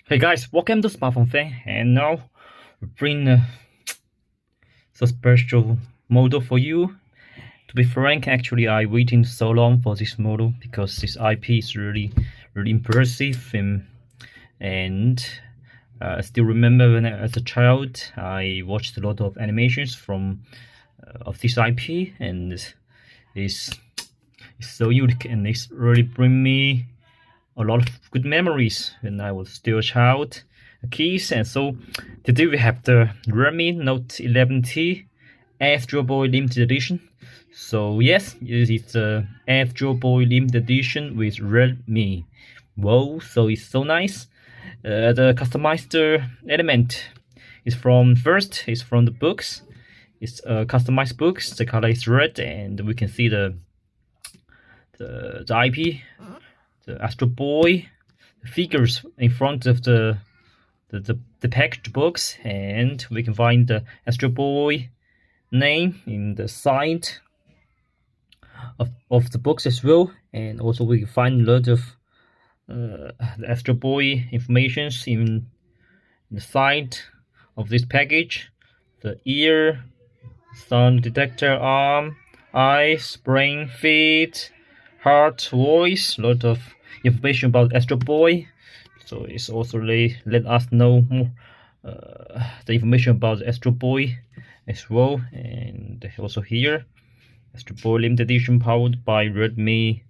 Hey guys, welcome to Smartphone Fan, and now we bring a special model for you. To be frank, actually I waiting so long for this model because this IP is really impressive, and I still remember when as a child I watched a lot of animations from of this IP, and it's so unique, and it's really bring me a lot of good memories when I was still a child, a kid. And so today we have the Redmi Note 11T Astro Boy Limited Edition. So yes, it is the Astro Boy Limited Edition with Redmi. Whoa, so it's so nice. The customized element is from the books. It's customized books. The color is red, and we can see the IP, the Astro Boy figures in front of the packaged box, and we can find the Astro Boy name in the side of the box as well, and also we can find a lot of the Astro Boy informations in the side of this package: the ear, sound detector, arm, eyes, brain, feet, heart, voice, a lot of information about Astro Boy. So it's also let us know more the information about Astro Boy as well. And also here, Astro Boy Limited Edition powered by Redmi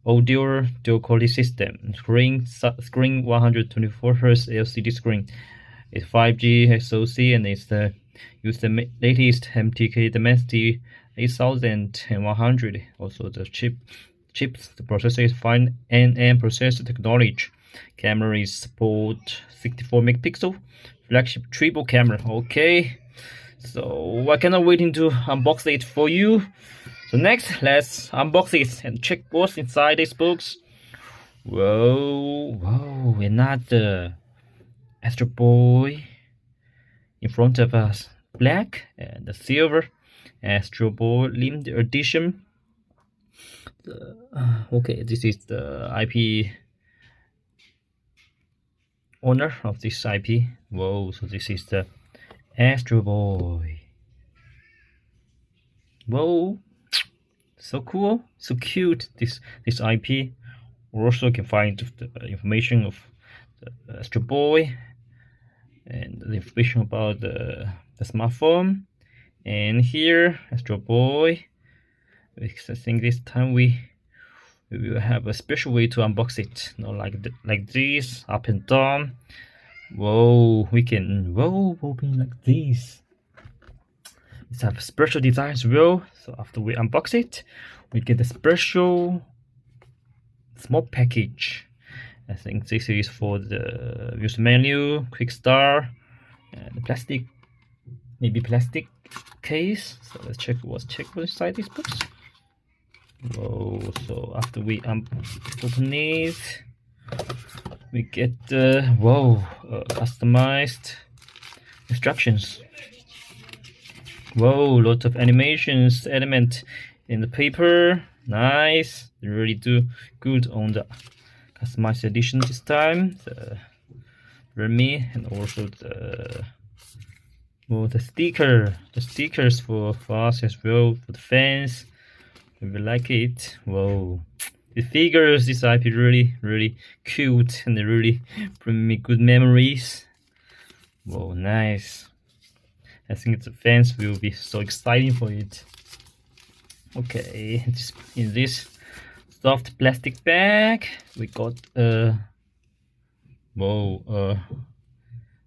audio dual quality system. Screen 124Hz LCD screen. It's 5G SoC, and it's use the latest MTK Dimensity 8100. Also the chips, the processor is 5nm processor technology. Camera is support 64 megapixel flagship triple camera. Okay, so I cannot waiting to unbox it for you. So next, let's unbox it and check what's inside this box. Whoa, another Astro Boy in front of us, black and the silver Astro Boy Limited Edition. Okay, this is the IP owner of this IP. Whoa, so this is the Astro Boy. Whoa, so cool, so cute, this IP. Also can find the information of the Astro Boy and the information about the smartphone. And here, Astro Boy, I think this time we will have a special way to unbox it, not like this, up and down. Whoa, we can open like this. It's a special design as well. So after we unbox it, we get a special small package. I think this is for the user menu, quick start, and the plastic case. So let's check what's inside this box. Whoa, so after we open it, we get customized instructions. Whoa, lot of animations element in the paper. Nice, they really do good on the customized edition this time. The Redmi, and also the stickers for us as well, for the fans. We like it. Whoa, the figures, this IP really cute, and they really bring me good memories. Whoa, nice. I think the fans will be so exciting for it. Okay, in this soft plastic bag we got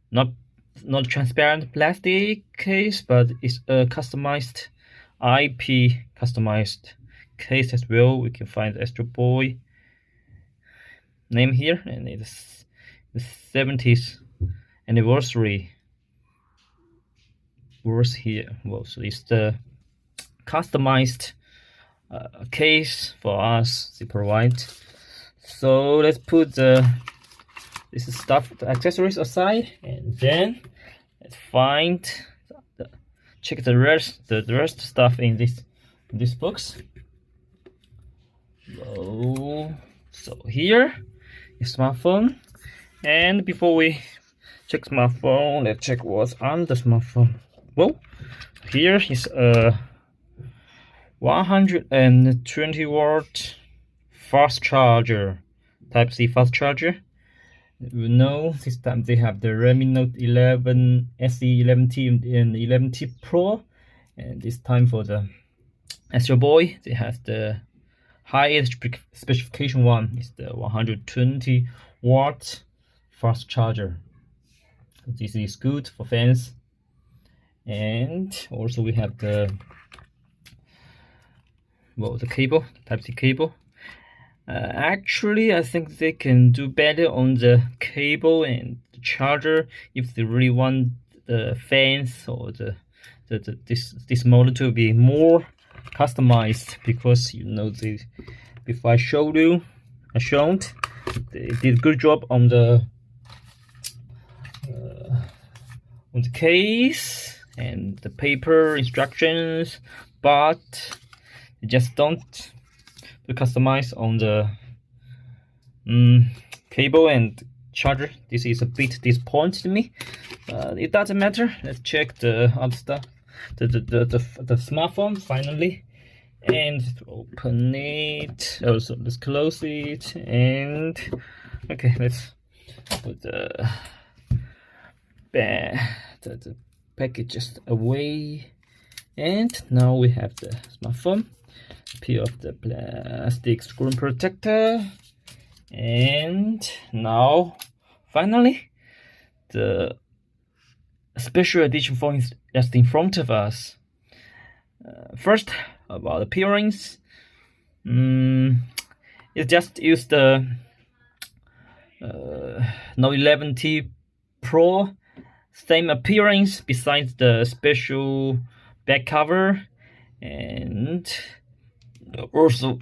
not transparent plastic case, but it's a customized IP customized case as well. We can find the Astro Boy name here, and it's the 70th anniversary words here. Well, so it's the customized case for us to provide. So let's put this stuff, the accessories aside, and then let's check the rest stuff in this box. So here is smartphone, and before we check smartphone, let's check what's on the smartphone. Well, here is a 120-watt fast charger, Type-C fast charger. You know, this time they have the Redmi Note 11 SE, 11T, and 11T Pro, and this time for the Astro Boy, they have the highest specification one. Is the 120-watt fast charger. So this is good for fans. And also we have the cable, Type-C cable. Actually, I think they can do better on the cable and the charger if they really want the fans or this model to be more customized, because you know before I showed they did a good job on the case and the paper instructions, but they just don't customize on the cable and charger. This is a bit disappointing to me, but it doesn't matter. Let's check the other stuff, the smartphone finally, and open it. Also, let's close it, and okay, let's put the packages away, and now we have the smartphone. Peel off the plastic screen protector, and now finally the special edition phone is just in front of us. First, about appearance, it just used the Note 11T Pro, same appearance besides the special back cover. And also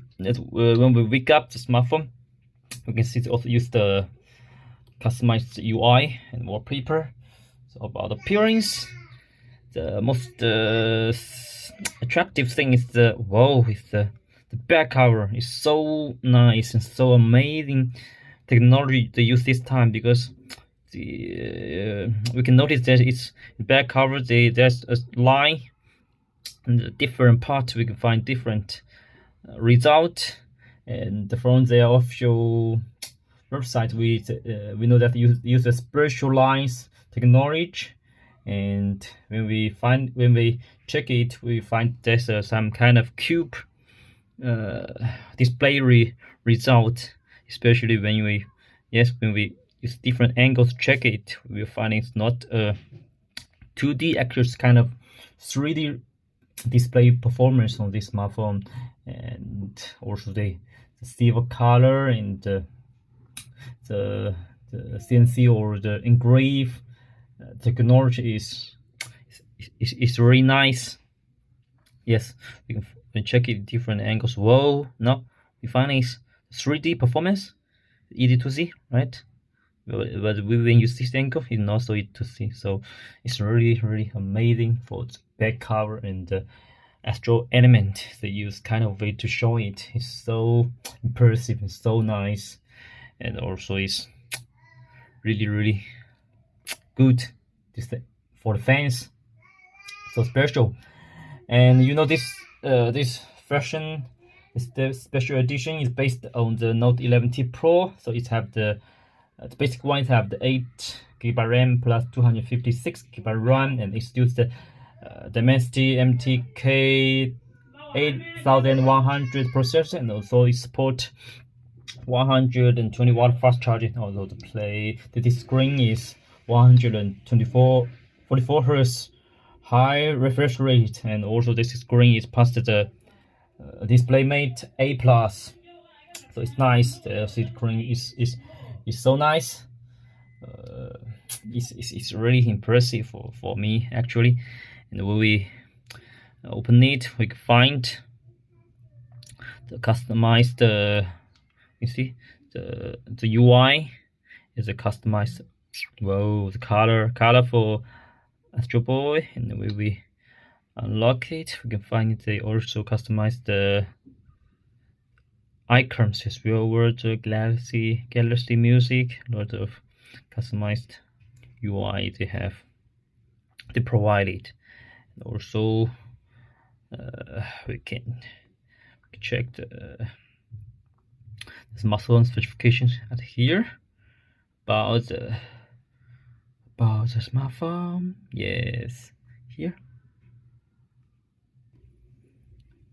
when we wake up the smartphone, we can see it also use the customized UI and wallpaper. So about appearance, the most attractive thing is the back cover is so nice and so amazing technology they use this time, because we can notice that it's back cover, there's a line. In the different parts we can find different result, and from their official website we know that use a special lines technology, and when we check it, we find there's some kind of cube display result, especially when we use different angles to check it, we'll find it's not 2D, actually it's kind of 3D display performance on this smartphone. And also the silver color and the CNC or the engrave technology is really nice. Yes, we can check it different angles. Whoa, no, we find it's 3D performance, easy to see, right? But when you use this angle, it's not so easy to see. So it's really amazing for the back cover and the Astro element they use kind of way to show it. It's so impressive and so nice, and also it's really good for the fans, so special. And you know this version, the special edition, is based on the Note 11T Pro, so it have the basic one. It have the 8GB RAM plus 256GB RAM, and it's used the Dimensity MTK 8100 processor, and also it support 120-watt fast charging. Although the screen is 144 Hz high refresh rate, and also this screen is past the DisplayMate A+. So it's nice. The LCD screen is so nice. It's really impressive for me actually. And when we open it, we can find the customized you see the UI is a customized, the color for Astro Boy. And when we unlock it, we can find they also customize the icons as well, word galaxy music, a lot of customized UI they provided. And also we can check the smartphone specifications at here about the smartphone. Yes, here.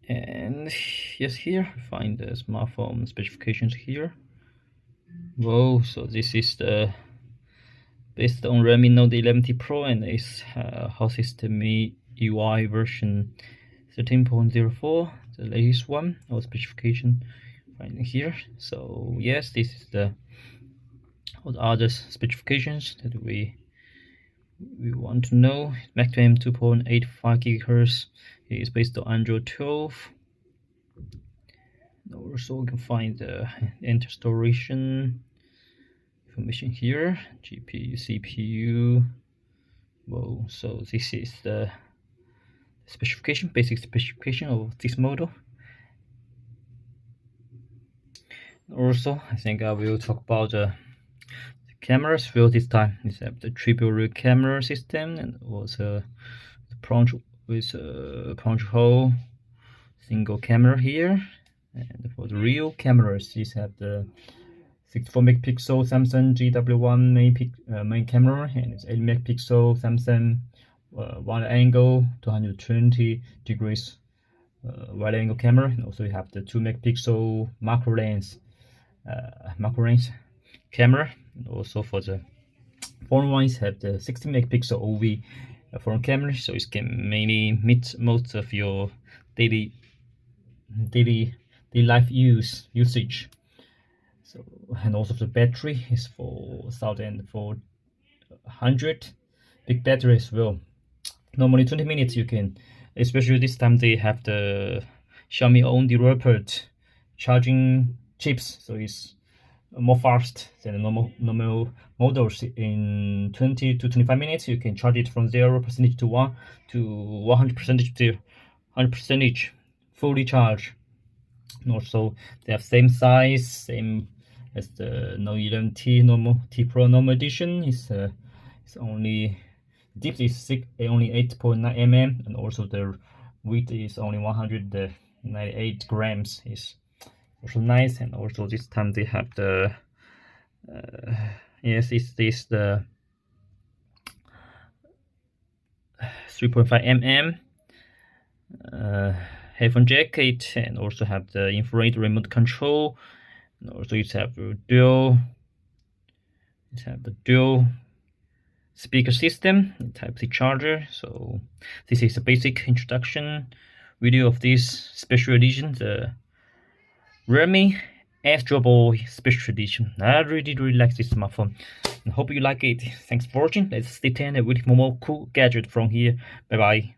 And yes, here we find the smartphone specifications here. Whoa, so this is the based on Redmi Note 11T Pro, and it's houses the MIUI version 13.04, the latest one. Our specification right here. So yes, this is the all the other specifications that we want to know. Maximum 2.85 GHz. It is based on Android 12. Also, we can find the restoration information here. GPU, CPU. Whoa, so this is the specification, basic specification of this model. Also, I think I will talk about the cameras. Well, this time is the triple rear camera system, and also the punch with a punch hole single camera here. And for the real cameras, these have the 64 megapixel Samsung GW1 main camera, and it's 8 megapixel Samsung wide angle 220 degrees wide angle camera, and also you have the 2 megapixel macro lens camera. And also for the front ones have the 60 megapixel OV front camera, so it can mainly meet most of your daily life usage. So, and also the battery is for 1400 big battery as well. Normally 20 minutes you can, especially this time they have the Xiaomi own developed charging chips, so it's more fast than the normal models. In 20 to 25 minutes you can charge it from 0% to 1 to 100% to 100% fully charged. And also they have same size, same as the Note 11T T Pro normal edition. It's only depth is only 8.9 mm, and also the width is only 198 grams. Is also nice. And also this time they have the yes, is this the 3.5 mm headphone jack, and also have the infrared remote control, and also it have the dual speaker system, Type-C charger. So this is a basic introduction video of this special edition, the Redmi Astro special edition. I really like this smartphone. I hope you like it. Thanks for watching. Let's stay tuned with more cool gadgets from here. Bye bye.